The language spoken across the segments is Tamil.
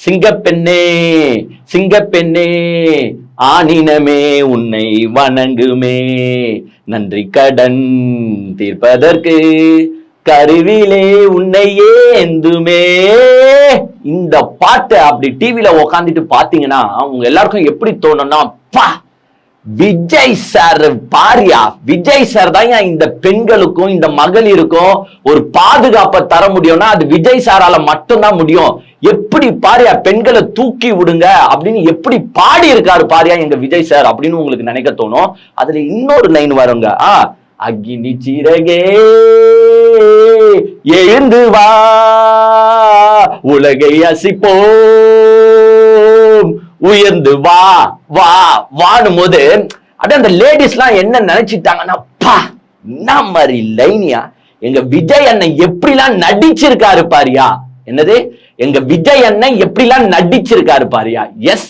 சிங்கப்பெண்ணே சிங்கப்பெண்ணே ஆனினமே உன்னை வணங்குமே, நன்றி கடன் தீர்ப்பதற்கு கருவிலே உன்னை ஏந்துமே. இந்த பாட்டை அப்படி டிவில உக்காந்துட்டு பாத்தீங்கன்னா உங்க எல்லாருக்கும் எப்படி தோணும்னா, பா விஜய் சார் பாரியா, விஜய் சார் தான் இந்த பெண்களுக்கும் இந்த மகளிருக்கும் ஒரு பாதுகாப்பை தர முடியும்னா அது விஜய் சாரால மட்டும்தான் முடியும். எப்படி பாரியா பெண்களை தூக்கி விடுங்க அப்படின்னு எப்படி பாடி இருக்காரு பாரியா எங்க விஜய் சார் அப்படின்னு உங்களுக்கு நினைக்க தோணும். அதுல இன்னொரு லைன் வருங்க, அக்னி சிறகே எழுந்து வா உலகை அசிப்போம் உயர்ந்து வா வா வானும் போது அப்படியே அந்த லேடிஸ் எல்லாம் என்ன நினைச்சிட்டாங்கன்னா, பா என்ன மாதிரி லைனியா எங்க விஜய் அண்ணன் எப்படிலாம் நடிச்சிருக்காரு பாரியா. என்னது, எங்க விஜய் அண்ணன் எப்படிலாம் நடிச்சிருக்காரு பாரியா. எஸ்,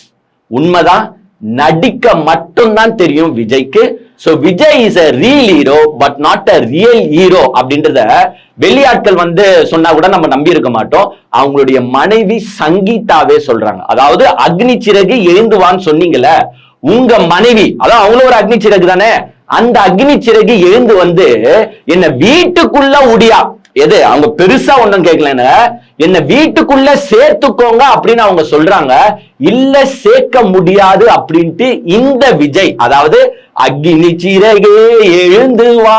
உண்மைதான், நடிக்க மட்டும்தான் தெரியும் விஜய்க்கு. So Vijay is a real hero but not a real hero அப்படின்றத வெளியாட்கள் சொன்னா கூட நம்ம நம்பி இருக்க மாட்டோம். அவங்களுடைய மனைவி சங்கீதாவே சொல்றாங்க. அதாவது அக்னி சிறகு எழுந்துவான்னு சொன்னீங்கல்ல, உங்க மனைவி, அதாவது அவங்களும் ஒரு அக்னி சிறகு தானே, அந்த அக்னி சிறகு எழுந்து என்ன வீட்டுக்குள்ள உடியா, எது அவங்க பெருசா ஒன்றும் கேட்கல, என்ன வீட்டுக்குள்ள சேர்த்துக்கோங்க அப்படின்னு அவங்க சொல்றாங்க. இல்ல சேர்க்க முடியாது அப்படின்ட்டு இந்த விஜய், அதாவது அக்னி சிறகே எழுந்து வா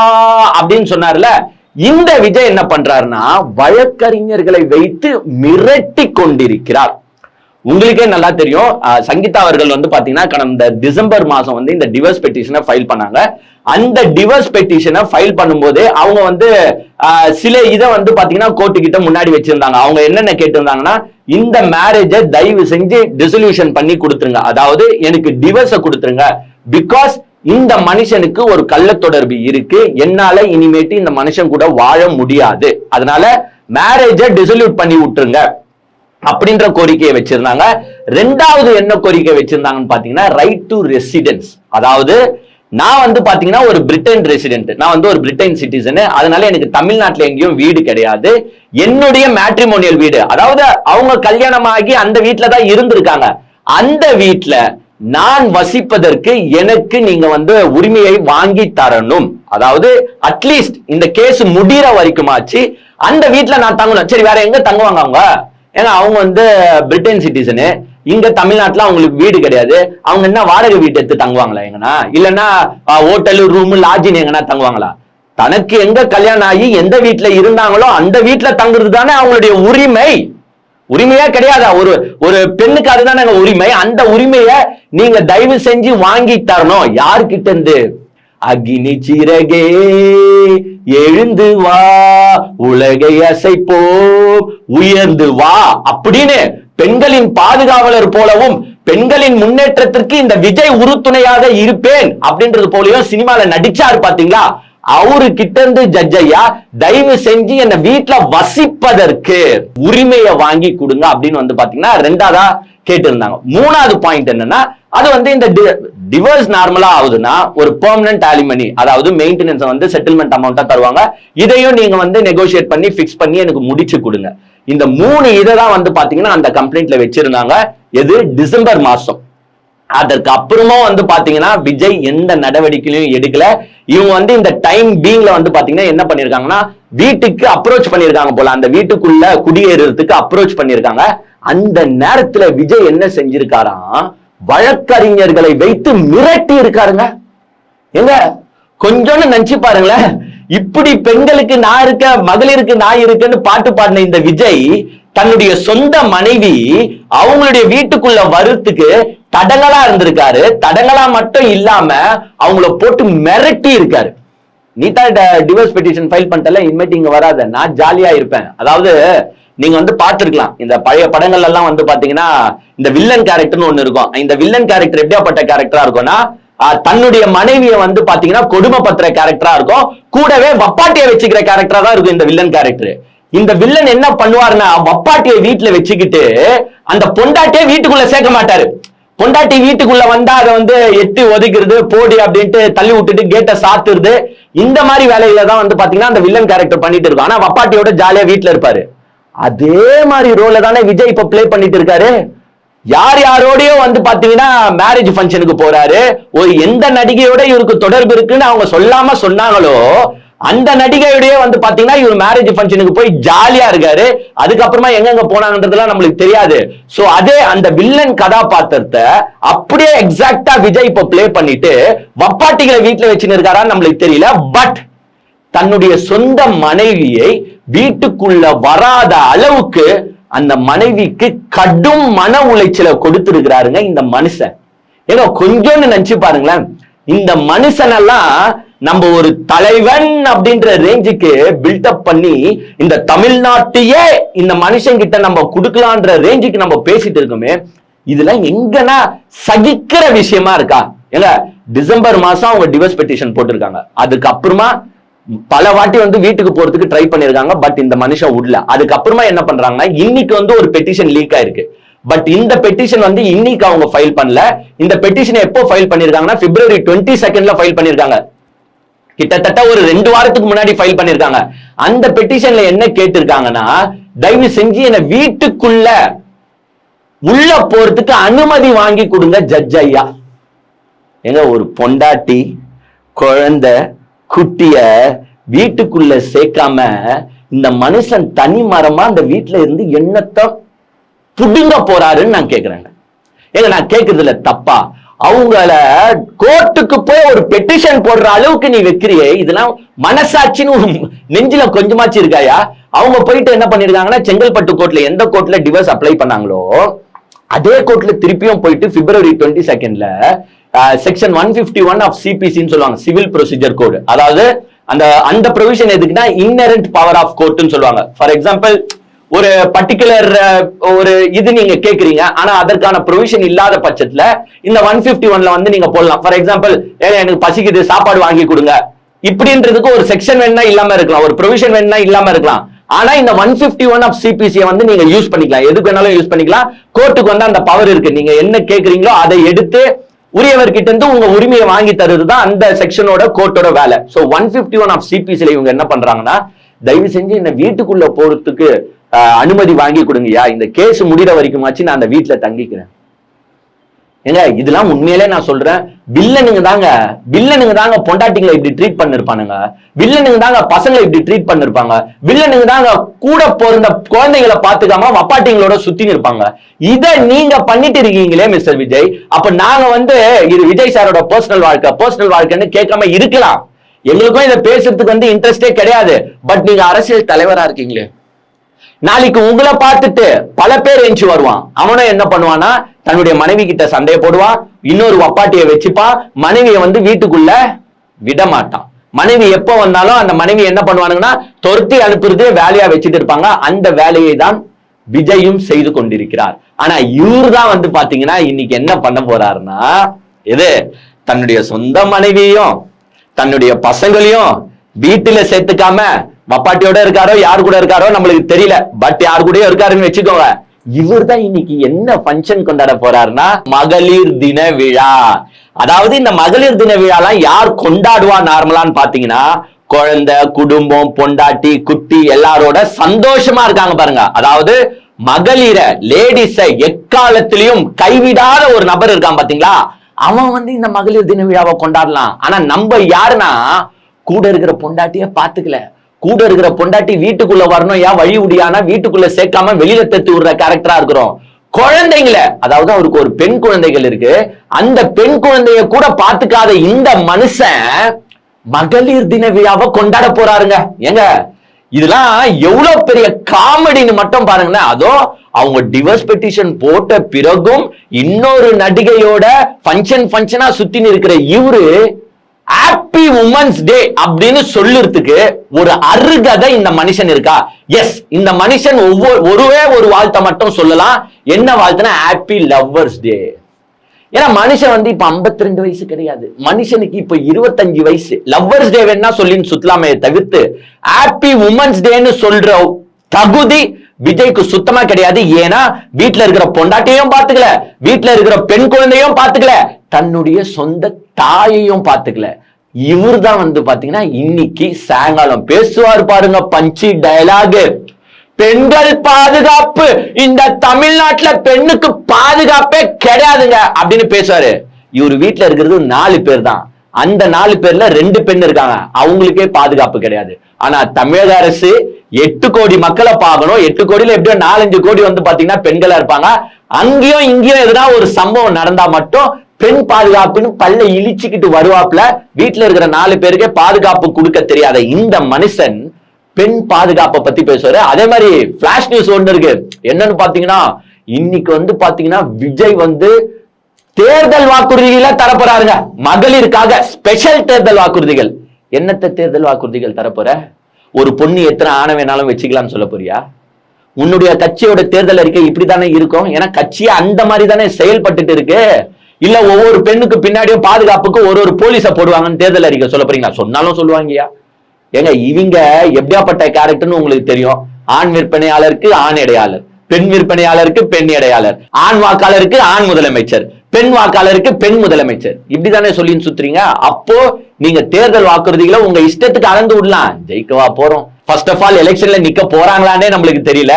அப்படின்னு சொன்னார்ல, இந்த விஜய் என்ன பண்றாருன்னா வழக்கறிஞர்களை வைத்து மிரட்டி கொண்டிருக்கிறார். உங்களுக்கே நல்லா தெரியும், சங்கீதா அவர்கள் பாத்தீங்கன்னா கடந்த டிசம்பர் மாசம் இந்த டிவோர்ஸ் பெட்டிஷனை ஃபைல் பண்ணாங்க. அந்த டிவோர்ஸ் பெட்டிஷனை ஃபைல் பண்ணும்போது அவங்க சில இதை பாத்தீங்கன்னா கோர்ட்டு கிட்ட முன்னாடி வச்சிருந்தாங்க. அவங்க என்னென்ன கேட்டிருந்தாங்கன்னா, இந்த மேரேஜை தயவு செஞ்சு டிசல்யூஷன் பண்ணி கொடுத்துருங்க, அதாவது எனக்கு டிவோர்ஸை கொடுத்துருங்க, பிகாஸ் இந்த மனுஷனுக்கு ஒரு கள்ள தொடர்பு இருக்கு, என்னால இனிமேட்டு இந்த மனுஷன் கூட வாழ முடியாது, அதனால மேரேஜை டிசல்யூட் பண்ணி விட்டுருங்க அப்படின்ற கோரிக்கையை வச்சிருந்தாங்க. ரெண்டாவது என்ன கோரிக்கை வச்சிருந்தாங்கன்னு பாத்தீங்கன்னா, ரைட் டு ரெசிடென்ஸ். அதாவது நான் பாத்தீங்கன்னா ஒரு பிரிட்டன் ரெசிடென்ட், நான் ஒரு பிரிட்டன் சிட்டிசன், அதனால எனக்கு தமிழ்நாட்டுல எங்கேயும் வீடு கிடையாது. என்னுடைய மேட்ரிமோனியல் வீடு, அதாவது அவங்க கல்யாணமாகி அந்த வீட்டுல தான் இருந்திருக்காங்க, அந்த வீட்டுல நான் வசிப்பதற்கு எனக்கு நீங்க உரிமையை வாங்கி தரணும். அதாவது அட்லீஸ்ட் இந்த கேஸ் முடிகிற வரைக்குமாச்சு அந்த வீட்டுல நான் தங்கணும். சரி, வேற எங்க தங்குவாங்க அவங்க? ஏன்னா அவங்க பிரிட்டன் சிட்டிசனு, இங்க தமிழ்நாட்டுல அவங்களுக்கு வீடு கிடையாது, அவங்க என்ன வாடகை வீட்டு எடுத்து தங்குவாங்களா எங்கன்னா? இல்லைன்னா ஹோட்டல் ரூம் லாட்ஜின் எங்கன்னா தங்குவாங்களா? தனக்கு எங்க கல்யாணம் ஆகி எந்த வீட்டுல இருந்தாங்களோ அந்த வீட்டுல தங்குறது தானே அவங்களுடைய உரிமை. உரிமையா கிடையாதா? ஒரு பெண்ணுக்கு அதுதானே உரிமை. அந்த உரிமையை நீங்க தயவு செஞ்சு வாங்கி தரணும். யாருக்கிட்ட இருந்து? அக்னி சிறகே எழுந்து வா உலகை அசைப்போ உயர்ந்து வா அப்படின்னு பெண்களின் பாதுகாவலர் போலவும் பெண்களின் முன்னேற்றத்திற்கு இந்த விஜய் உறுதுணையாக இருப்பேன் அப்படின்றது போலயும் சினிமால நடிச்சாரு பாத்தீங்களா, அவரு கிட்ட இருந்து ஜட்ஜையா தயவு செஞ்சு என்ன வீட்டுல வசிப்பதற்கு உரிமையை வாங்கி கொடுங்க அப்படின்னு பாத்தீங்கன்னா ரெண்டாவதா கேட்டு இருந்தாங்க. மூணாவது பாயிண்ட் என்னன்னா, அது இந்த டிவோர்ஸ் நார்மலா ஆகுதுன்னா ஒரு பெர்மனன்ட் ஆலிமனி, அதாவது மெயின்டெனன்ஸ் செட்டில்மெண்ட் அமௌண்டா தருவாங்க, இதையும் நீங்க நெகோசியேட் பண்ணி பிக்ஸ் பண்ணி எனக்கு முடிச்சு கொடுங்க. இந்த மூணு இதை தான் பாத்தீங்கன்னா அந்த கம்ப்ளைண்ட்ல வச்சிருந்தாங்க. எது? டிசம்பர் மாசம். அதற்கு அப்புறமா பாத்தீங்கன்னா விஜய் எந்த நடவடிக்கையும் எடுக்கல. இவங்க இந்த டைம் பீங்ல பாத்தீங்கன்னா என்ன பண்ணிருக்காங்கன்னா, வீட்டுக்கு அப்ரோச் பண்ணிருக்காங்க போல, அந்த வீட்டுக்குள்ள குடியேறதுக்கு அப்ரோச் பண்ணிருக்காங்க. அந்த நேரத்துல விஜய் என்ன செஞ்சிருக்காராம், வழக்கறிஞர்களை வைத்து மிரட்டி இருக்காருங்க. எங்க கொஞ்சோன்னு நினைச்சு பாருங்களேன், இப்படி பெண்களுக்கு நான் இருக்க, மகளிருக்கு நான் இருக்கேன்னு பாட்டு பாடின இந்த விஜய் தன்னுடைய சொந்த மனைவி அவங்களுடைய வீட்டுக்குள்ள வருத்துக்கு தடங்களா இருந்திருக்காரு. தடங்களா மட்டும் இல்லாம அவங்கள போட்டு மிரட்டி இருக்காரு. நீ தான் டிவோர்ஸ் பெட்டிஷன் ஃபைல் பண்ணிட்டல, இனிமேட்டு இங்க வராத, நான் ஜாலியா இருப்பேன். அதாவது நீங்க பார்த்திருக்கலாம், இந்த பழைய படங்கள் எல்லாம் பாத்தீங்கன்னா இந்த வில்லன் கேரக்டர்னு ஒண்ணு இருக்கும். இந்த வில்லன் கேரக்டர் எப்படியாப்பட்ட கேரக்டரா இருக்கும்னா, தன்னுடைய மனைவியை பாத்தீங்கன்னா கொடுமைப்படுத்துற கேரக்டரா இருக்கும், கூடவே வப்பாட்டியை வச்சுக்கிற கேரக்டரா தான் இருக்கும் இந்த வில்லன் கேரக்டர். இந்த வில்லன் என்ன பண்ணுவாருன்னா, வப்பாட்டியை வீட்டுல வச்சுக்கிட்டு அந்த பொண்டாட்டியை வீட்டுக்குள்ள சேர்க்க மாட்டாரு. பொண்டாட்டி வீட்டுக்குள்ள வந்தா அதை எட்டி ஒதுக்குறது, போடி அப்படின்ட்டு தள்ளி விட்டுட்டு கேட்டை சாத்துறது, இந்த மாதிரி வேலையில தான் பாத்தீங்கன்னா அந்த வில்லன் கேரக்டர் பண்ணிட்டு இருக்கும். ஆனா வப்பாட்டியோட ஜாலியா வீட்டுல இருப்பாரு. அதே மாதிரி ரோல தானே விஜய் இப்ப பிளே பண்ணிட்டு இருக்காரு. யார் யாரோடயோ வந்து பாத்தீங்கன்னா மேரேஜ் ஃபங்க்ஷனுக்கு போறாரு. ஒரு எந்த நடிகையோட இவருக்கு தொடர்பு இருக்குன்னு அவங்க சொல்லாம சொன்னாங்களோ அந்த நடிகையோடய வந்து பாத்தீங்கன்னா இவர் மேரேஜ் ஃபங்க்ஷனுக்கு போய் ஜாலியா இருக்காரு. அதுக்கப்புறமா எங்க போனாங்கன்றதுலாம் நம்மளுக்கு தெரியாது. சோ அதே அந்த வில்லன் கதாபாத்திரத்தை அப்படியே எக்ஸாக்டா விஜய் இப்ப பிளே பண்ணிட்டு வப்பாட்டிகளை வீட்டுல வச்சுன்னு இருக்காரான்னு நம்மளுக்கு தெரியல. பட் தன்னுடைய சொந்த மனைவியை வீட்டுக்குள்ள வராத அளவுக்கு அந்த மனைவிக்கு கடும் மன உளைச்சலை கொடுத்திருக்கிறாருங்க இந்த மனுஷன். ஏன்னா கொஞ்சோன்னு நினைச்சு பாருங்களேன், இந்த மனுஷனெல்லாம் நம்ம ஒரு தலைவன் அப்படின்ற ரேஞ்சுக்கு பில்டப் பண்ணி இந்த தமிழ்நாட்டையே இந்த மனுஷன் கிட்ட நம்ம கொடுக்கலான்ற ரேஞ்சுக்கு நம்ம பேசிட்டு இருக்கோமே, இதெல்லாம் எங்கன்னா சகிக்கிற விஷயமா இருக்கா? ஏங்க டிசம்பர் மாசம் அவங்க டிவோர்ஸ் பெட்டிஷன் போட்டிருக்காங்க. அதுக்கப்புறமா பல வாட்டி வந்து வீட்டுக்கு போறதுக்கு ட்ரை பண்ணிருக்காங்க. பட் இந்த மனுஷன் உடல. அதுக்கப்புறமா என்ன பண்றாங்கன்னா இன்னைக்கு வந்து ஒரு பெட்டிஷன் லீக் ஆயிருக்கு. பட் இந்த பெட்டிஷன் வந்து இன்னைக்கு அவங்க ஃபைல் பண்ணல. இந்த பெட்டிஷன் எப்போ ஃபைல் பண்ணிருக்காங்கன்னா February 22 ஃபைல் பண்ணிருக்காங்க. கிட்டத்தட்ட ஒரு 2 வாரத்துக்கு முன்னாடி ஃபைல் பண்ணிருக்காங்க. அந்த பெட்டிஷன்ல என்ன கேட்டிருக்காங்கன்னா, தயவு செஞ்சு என்ன வீட்டுக்குள்ள உள்ள போறதுக்கு அனுமதி வாங்கி கொடுங்க ஜட்ஜ் ஐயா. எங்க ஒரு பொண்டாட்டி குழந்தை குட்டிய வீட்டுக்குள்ள சேர்க்காம இந்த மனுஷன் தனி மரமா அந்த வீட்டுல இருந்து என்னத்தை புடுங்க போறாருன்னு நான் கேக்குறேன். ஏங்க நான் கேக்குறது இல்ல தப்பா, அவங்கள கோர்ட்டுக்கு போய் ஒரு பெட்டிஷன் போடுற அளவுக்கு நீ வைக்கிறியே, இதெல்லாம் மனசாட்சின்னு நெஞ்சில கொஞ்சமாச்சு இருக்காயா? அவங்க போயிட்டு என்ன பண்ணிருக்காங்கன்னா செங்கல்பட்டு கோர்ட்ல எந்த கோர்ட்ல டிவோர்ஸ் அப்ளை பண்ணாங்களோ அதே கோர்ட்ல திருப்பியும் போயிட்டு February 22 செக்ஷன் 151 ஆஃப் சிபிசின்னு சொல்லுவாங்க, சிவில் ப்ரொசீஜர் கோடு. அதாவது அந்த ப்ரொவிஷன் எதுக்குன்னா இன்னரண்ட் பவர் ஆஃப் கோர்ட்னு சொல்லுவாங்க. ஃபார் எக்ஸாம்பிள் ஒரு பர்டிகுலர் ஒரு இது நீங்க கேக்குறீங்க, ஆனா அதற்கான ப்ரொவிஷன் இல்லாத பட்சத்துல இந்த 151 வந்து நீங்க போடலாம். ஃபார் எக்ஸாம்பிள் எனக்கு பசிக்குது சாப்பாடு வாங்கி கொடுங்க இப்படின்றதுக்கு ஒரு செக்ஷன் வேணா இல்லாம இருக்கலாம், ஒரு ப்ரொவிஷன் வேணா இல்லாம இருக்கலாம். ஆனா இந்த 151 ஆஃப் சிபிசியை வந்து நீங்க யூஸ் பண்ணிக்கலாம், எதுக்கு வேணாலும் யூஸ் பண்ணிக்கலாம். கோர்ட்டுக்கு வந்து அந்த பவர் இருக்கு. நீங்க என்ன கேக்குறீங்களோ அதை எடுத்து உரியவர்கிட்ட இருந்து உங்க உரிமையை வாங்கி தருதுதான் அந்த செக்ஷனோட கோர்ட்டோட வேலை. சோ 151 ஆஃப் சிபிசில இவங்க என்ன பண்றாங்கன்னா, தயவு செஞ்சு என்ன வீட்டுக்குள்ள போறதுக்கு அனுமதி வாங்கி கொடுங்கயா, இந்த கேஸ் முடிகிற வரைக்குமாச்சு நான் அந்த வீட்டுல தங்கிக்கிறேன். ஏங்க இதெல்லாம் உண்மையிலே நான் சொல்றேன், வில்லனுங்க தாங்க பொண்டாட்டிங்களை இப்படி ட்ரீட் பண்ணிருப்பானுங்க, வில்லனுங்க தாங்க பசங்களை இப்படி ட்ரீட் பண்ணிருப்பாங்க, வில்லனுங்க தாங்க கூட பிறந்த குழந்தைகளை பாத்துக்காம வப்பாட்டிங்களோட சுத்தின்னு இருப்பாங்க. இத நீங்க பண்ணிட்டு இருக்கீங்களே மிஸ்டர் விஜய். அப்ப நாங்க வந்து இது விஜய் சாரோட பர்சனல் வாழ்க்கைன்னு கேட்காம இருக்கலாம். எங்களுக்கும் இதை பேசுறதுக்கு வந்து இன்ட்ரெஸ்டே கிடையாது. பட் நீங்க அரசியல் தலைவரா இருக்கீங்களே, நாளைக்கு உங்களை பார்த்துட்டு பல பேர் எஞ்சி வருவான். அவனும் என்ன பண்ணுவானா, தன்னுடைய மனைவி கிட்ட சண்டையை போடுவான், இன்னொரு வப்பாட்டியை வச்சுப்பான், மனைவியை வந்து வீட்டுக்குள்ள விட மாட்டான். மனைவி எப்ப வந்தாலும் அந்த மனைவி என்ன பண்ணுவானுங்கன்னா துரத்தி அனுப்புறது வேலையா வச்சுட்டு இருப்பாங்க. அந்த வேலையை தான் விஜயும் செய்து கொண்டிருக்கிறார். ஆனா இவரு தான் வந்து பாத்தீங்கன்னா இன்னைக்கு என்ன பண்ண போறாருன்னா, எது தன்னுடைய சொந்த மனைவியையும் தன்னுடைய பசங்களையும் வீட்டுல சேர்த்துக்காம வப்பாட்டியோட இருக்காரோ யாரு கூட இருக்காரோ நம்மளுக்கு தெரியல, பட் யாரு கூட இருக்காருன்னு வச்சுக்கோங்க. இவர் தான் இன்னைக்கு என்ன ஃபங்க்ஷன் கொண்டாட போறாருன்னா மகளிர் தின விழா. அதாவது இந்த மகளிர் தின விழாலாம் யார் கொண்டாடுவா நார்மலான்னு பாத்தீங்கன்னா, குழந்தை குடும்பம் பொண்டாட்டி குட்டி எல்லாரோட சந்தோஷமா இருக்காங்க பாருங்க. அதாவது மகளிர லேடிஸ எக்காலத்திலையும் கைவிடாத ஒரு நபர் இருக்கான் பாத்தீங்களா, அவன் வந்து இந்த மகளிர் தின விழாவை கொண்டாடலாம். ஆனா நம்ம யாருன்னா கூட இருக்கிற பொண்டாட்டிய பாத்துக்கல, கூட இருக்கிற பொண்டாட்டி வீட்டுக்குள்ள வரணும் ஏன் வழி உடியானா வீட்டுக்குள்ள சேர்க்காம வெளியில தத்து விடுற கேரக்டரா இருக்கிறோம். குழந்தைங்களை, அதாவது அவருக்கு ஒரு பெண் குழந்தைகள் இருக்கு, அந்த பெண் குழந்தைய கூட பாத்துக்காத இந்த மனுஷன் மகளிர் தின விழாவை கொண்டாட போறாருங்க. ஏங்க இதெல்லாம் எவ்வளவு பெரிய காமெடின்னு மட்டும் பாருங்கன்னா. அதோ அவங்க டிவோர்ஸ் பெட்டிஷன் போட்ட பிறகும் இன்னொரு நடிகையோட ஃபங்க்ஷனா சுத்தின்னு இருக்கிற இவரு ஹாப்பி உமன்ஸ் டே அப்படின்னு சொல்லுறதுக்கு ஒரு அருகதை இந்த மனுஷன் இருக்கா? எஸ், இந்த மனுஷன் ஒருவே ஒரு வாழ்த்தை மட்டும் சொல்லலாம். என்ன வாழ்த்துனா ஹாப்பி லவ்வர்ஸ் டே. ஏன்னா மனுஷன் வந்து இப்ப 52 வயசு கிடையாது, மனுஷனுக்கு இப்ப 25 வயசு. லவ்வர்ஸ் டே வேணா சொல்லின்னு சுத்தலாமே தவிர்த்து ஹாப்பி உமன்ஸ் டேன்னு சொல்ற தகுதி விஜய்க்கு சுத்தமா கிடையாது. ஏன்னா வீட்டுல இருக்கிற பொண்டாட்டியையும் பாத்துக்கல, வீட்டுல இருக்கிற பெண் குழந்தையும் பாத்துக்கல, தன்னுடைய சொந்த தாயையும் பாத்துக்கல. இவர் தான் வந்து பாத்தீங்கன்னா இன்னைக்கு சாயங்காலம் பேசுவார் பாருங்க, பஞ்சி டயலாக் பெண்கள் பாதுகாப்பு இந்த தமிழ்நாட்டுல பெண்ணுக்கு பாதுகாப்பே கிடையாதுங்க அப்படின்னு பேசுவாரு. இவரு வீட்டுல இருக்கிறது 4 பேர் தான். அந்த 4 பேர்ல 2 பெண் இருக்காங்க, அவங்களுக்கே பாதுகாப்பு கிடையாது. ஆனா தமிழக அரசு 8 கோடி மக்களை பார்க்கணும், 8 கோடியில எப்படியோ 4-5 கோடி வந்து பாத்தீங்கன்னா பெண்களா இருப்பாங்க. அங்கேயும் இங்கேயும் எதுனா ஒரு சம்பவம் நடந்தா மட்டும் பெண் பாதுகாப்புன்னு பல்ல இழிச்சுக்கிட்டு வருவாப்புல. வீட்டுல இருக்கிற 4 பேருக்கே பாதுகாப்பு கொடுக்க தெரியாத இந்த மனுஷன் பெண் பாதுகாப்பை பத்தி பேசுவாரு. அதே மாதிரி பிளாஷ் நியூஸ் ஒண்ணு இருக்கு. என்னன்னு பாத்தீங்கன்னா, இன்னைக்கு வந்து பாத்தீங்கன்னா விஜய் வந்து தேர்தல் வாக்குறுதிகளை தரப்போறாருங்க. மகளிருக்காக ஸ்பெஷல் தேர்தல் வாக்குறுதிகள். என்னத்த தேர்தல் வாக்குறுதிகள் தரப்போற? ஒரு பொண்ணு எத்தனை ஆணை வேணாலும் வச்சுக்கலாம்னு சொல்ல போறியா? உன்னுடைய கட்சியோட தேர்தல் அறிக்கை இப்படித்தானே இருக்கும். ஏன்னா கட்சியை அந்த மாதிரி தானே செயல்பட்டு இருக்கு. இல்ல ஒவ்வொரு பெண்ணுக்கு பின்னாடியும் பாதுகாப்புக்கு ஒரு போலீஸ போடுவாங்கன்னு தேர்தல் அறிக்கை சொல்ல போறீங்களா? சொன்னாலும் சொல்லுவாங்கயா. ஏங்க இவங்க எப்படியாப்பட்ட கேரக்டர்னு உங்களுக்கு தெரியும். ஆண் விற்பனையாளருக்கு ஆண் இடையாளர், பெண் விற்பனையாளருக்கு பெண் இடையாளர், ஆண் வாக்காளருக்கு ஆண் முதலமைச்சர், பெண் வாக்காளருக்கு பெண் முதலமைச்சர், இப்படிதானே சொல்லின்னு சுத்துறீங்க. அப்போ நீங்க தேர்தல் வாக்குறுதிகளை உங்க இஷ்டத்துக்கு அளந்து விடலாம். ஜெயிக்கவா போறோம்? ஃபர்ஸ்ட் ஆஃப் ஆல் எலெக்ஷன்ல நிக்க போறாங்களானே நம்மளுக்கு தெரியல.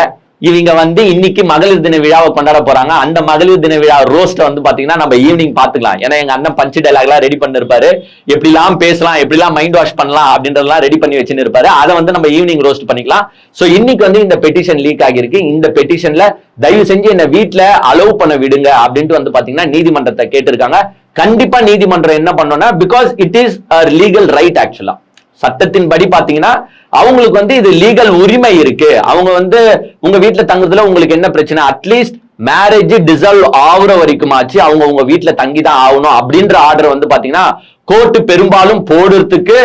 இவங்க வந்து இன்னைக்கு மகளிர் தின விழாவை கொண்டாட போறாங்க. அந்த மகளிர் தின விழா ரோஸ்ட் வந்து பாத்தீங்கன்னா நம்ம ஈவினிங் பாத்துக்கலாம். ஏன்னா எங்க அண்ணன் பஞ்சு டைலாக் எல்லாம் ரெடி பண்ணிருப்பாரு. எப்படிலாம் பேசலாம், எப்படிலாம் மைண்ட் வாஷ் பண்ணலாம் அப்படின்றதெல்லாம் ரெடி பண்ணி வச்சுன்னு இருப்பாரு. அதை வந்து நம்ம ஈவினிங் ரோஸ்ட் பண்ணிக்கலாம். சோ இன்னைக்கு வந்து இந்த பெட்டிஷன் லீக் ஆகிருக்கு. இந்த பெட்டிஷன்ல தயவு செஞ்சு என்ன வீட்டுல அலோவ் பண்ண விடுங்க அப்படின்ட்டு வந்து பாத்தீங்கன்னா நீதிமன்றத்தை கேட்டிருக்காங்க. கண்டிப்பா நீதிமன்றம் என்ன பண்ணோம்னா, because it is legal right. ஆக்சுவலா சட்டத்தின் படி பாத்தீங்கன்னா அவங்களுக்கு வந்து இது லீகல் உரிமை இருக்கு. அவங்க வந்து உங்க வீட்டுல தங்குறதுல உங்களுக்கு என்ன பிரச்சனை? அட்லீஸ்ட் மேரேஜ் டிசால்வ் ஆகுற வரைக்குமாச்சு அவங்க உங்க வீட்டுல தங்கிதான் ஆகணும் அப்படின்ற ஆர்டர் வந்து பாத்தீங்கன்னா கோர்ட் பெரும்பாலும் போடுறதுக்கு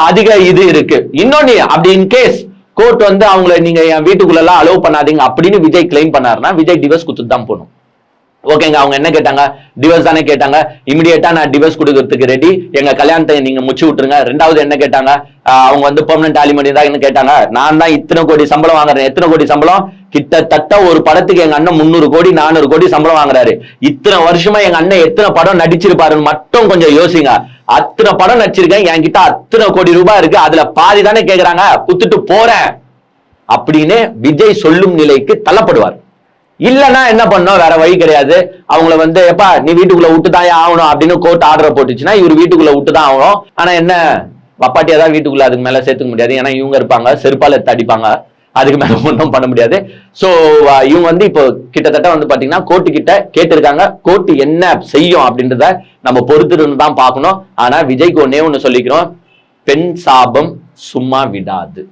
அதிக இது இருக்கு. இன்னொன்னு, அப்படி இன்கேஸ் கோர்ட் வந்து அவங்களை நீங்க என் வீட்டுக்குள்ள எல்லாம் அலோவ் பண்ணாதீங்க அப்படின்னு விஜய் கிளைம் பண்ணாருன்னா விஜய் டிவோர்ஸ் கொடுத்துட்டு தான் போகணும். ஓகேங்க, அவங்க என்ன கேட்டாங்க? டிவோர்ஸ் தானே கேட்டாங்க. இமிடியேட்டா நான் டிவோர்ஸ் கொடுக்கறதுக்கு ரெடி, எங்க கல்யாணத்தை நீங்க முச்சு விட்டுருங்க. ரெண்டாவது என்ன கேட்டாங்க? அவங்க வந்து பெர்மனன்ட் ஆலிமெண்ட் தான் என்ன கேட்டாங்க? நான் தான் இத்தனை கோடி சம்பளம் வாங்குறேன். எத்தனை கோடி சம்பளம்? கிட்டத்தட்ட ஒரு படத்துக்கு எங்க அண்ணன் 300 கோடி 400 கோடி சம்பளம் வாங்குறாரு. இத்தனை வருஷமா எங்க அண்ணன் எத்தனை படம் நடிச்சிருப்பாருன்னு மட்டும் கொஞ்சம் யோசிங்க. அத்தனை படம் நடிச்சிருக்கேன், என்கிட்ட அத்தனை கோடி ரூபாய் இருக்கு, அதுல பாதி தானே கேக்குறாங்க, குத்துட்டு போறேன் அப்படின்னு விஜய் சொல்லும் நிலைக்கு தள்ளப்படுவார். இல்லன்னா என்ன பண்ணோம்? வேற வழி கிடையாது. அவங்கள வந்து எப்பா நீ வீட்டுக்குள்ள விட்டுதான் ஆகணும் அப்படின்னு கோர்ட் ஆர்டர் போட்டுச்சுன்னா இவர் வீட்டுக்குள்ள விட்டுதான் ஆகணும். ஆனா என்ன, பப்பாட்டியா தான் வீட்டுக்குள்ள அதுக்கு மேல சேர்த்துக்க முடியாது. ஏன்னா இவங்க இருப்பாங்க, செருப்பால எடுத்து அடிப்பாங்க, அதுக்கு மேல ஒன்றும் பண்ண முடியாது. சோ இவங்க வந்து இப்போ கிட்டத்தட்ட வந்து பாத்தீங்கன்னா கோர்ட்டு கிட்ட கேட்டிருக்காங்க. கோர்ட் என்ன செய்யும் அப்படின்றத நம்ம பொறுத்துட்டு தான் பார்க்கணும். ஆனா விஜய்க்கு ஒன்னே ஒண்ணு சொல்லிக்கிறோம், பெண் சாபம் சும்மா விடாது.